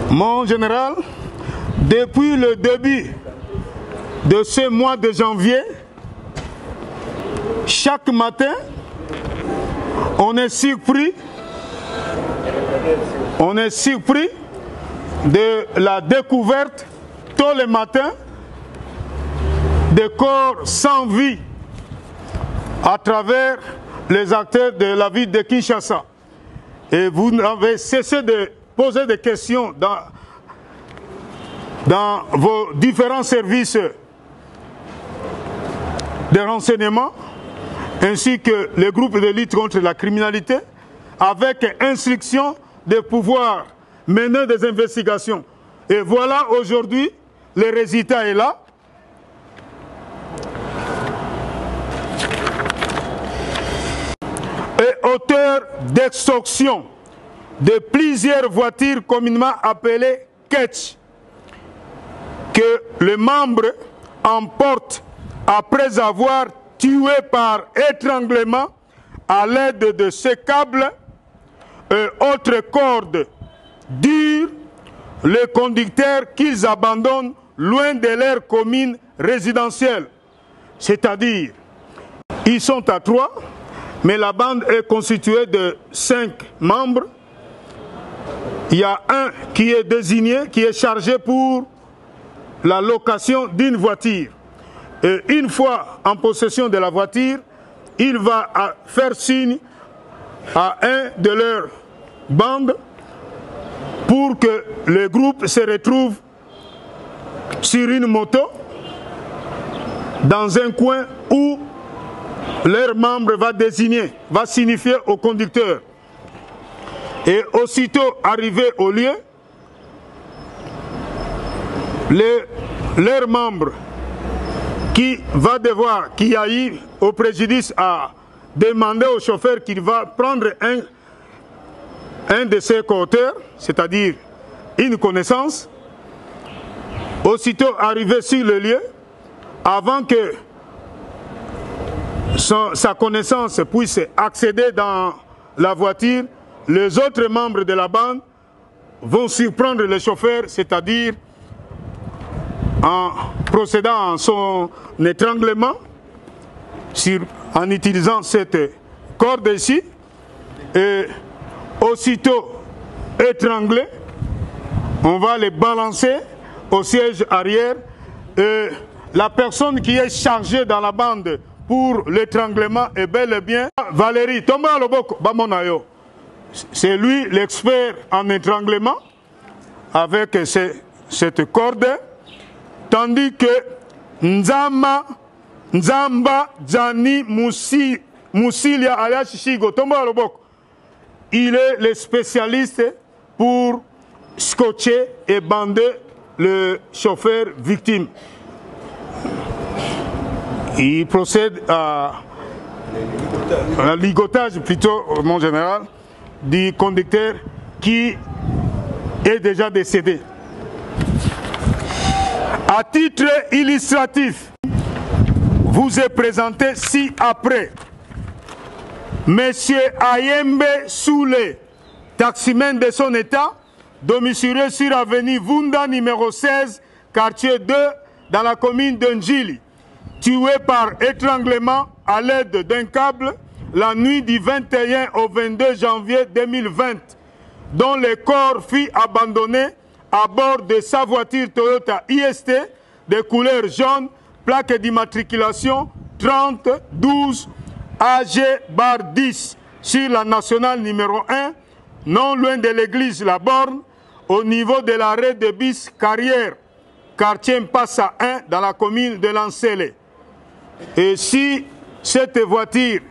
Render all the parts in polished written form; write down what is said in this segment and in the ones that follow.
Mon général, depuis le début de ce mois de janvier, chaque matin, on est surpris de la découverte tous les matins de corps sans vie à travers les acteurs de la ville de Kinshasa. Et vous n'avez cessé de poser des questions dans vos différents services de renseignement, ainsi que le groupe de lutte contre la criminalité, avec instruction de pouvoir mener des investigations. Et voilà, aujourd'hui, le résultat est là. Et auteur d'extorsion de plusieurs voitures communément appelées ketch, que le membre emporte après avoir tué par étranglement à l'aide de ces câbles et autres cordes dures les conducteurs qu'ils abandonnent loin de leur commune résidentielle. C'est-à-dire, ils sont à 3, mais la bande est constituée de 5 membres. Il y a un qui est désigné, qui est chargé pour la location d'une voiture. Et une fois en possession de la voiture, il va faire signe à un de leurs bandes pour que le groupe se retrouve sur une moto dans un coin où leur membre va signifier au conducteur. Et aussitôt arrivé au lieu, leur membre qui a eu au préjudice à demander au chauffeur qu'il va prendre un de ses co-auteurs, c'est-à-dire une connaissance, aussitôt arrivé sur le lieu, avant que sa connaissance puisse accéder dans la voiture, les autres membres de la bande vont surprendre le chauffeur, c'est-à-dire en procédant à son étranglement, en utilisant cette corde ici, et aussitôt étranglé, on va les balancer au siège arrière, et la personne qui est chargée dans la bande pour l'étranglement est bel et bien Valérie Tomba Loboko Bamonayo. C'est lui l'expert en étranglement avec cette corde, tandis que Nzamba Djani Moussilia alias Shigo Tomba Loboko, il est le spécialiste pour scotcher et bander le chauffeur victime. Il procède à un ligotage, plutôt, mon général, du conducteur qui est déjà décédé. À titre illustratif, vous est présenté ci-après. Monsieur Ayembe Soule, taximan de son état, domicilié sur avenue Vunda numéro 16, quartier 2, dans la commune de Njili, tué par étranglement à l'aide d'un câble la nuit du 21 au 22 janvier 2020, dont le corps fut abandonné à bord de sa voiture Toyota IST de couleur jaune, plaque d'immatriculation 3012 AG-10 sur la nationale numéro 1, non loin de l'église La Borne, au niveau de l'arrêt de bis Carrière, quartier Mpassa 1, dans la commune de Lancélé. Et si cette voiture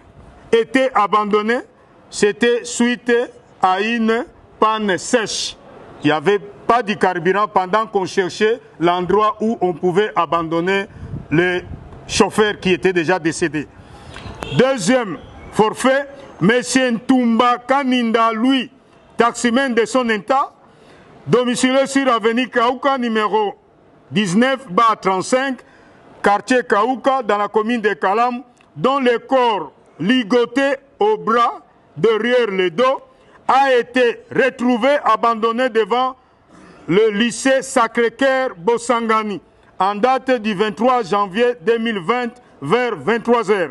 était abandonnée, c'était suite à une panne sèche. Il n'y avait pas de carburant pendant qu'on cherchait l'endroit où on pouvait abandonner le chauffeur qui était déjà décédé. Deuxième forfait, M. Ntumba Kaninda, lui, taximan de son état, domicilié sur avenue Kaouka numéro 19-35, quartier Kaouka, dans la commune de Kalam, dont le corps ligoté au bras, derrière le dos, a été retrouvé abandonné devant le lycée Sacré-Cœur Bossangani en date du 23 janvier 2020 vers 23 h.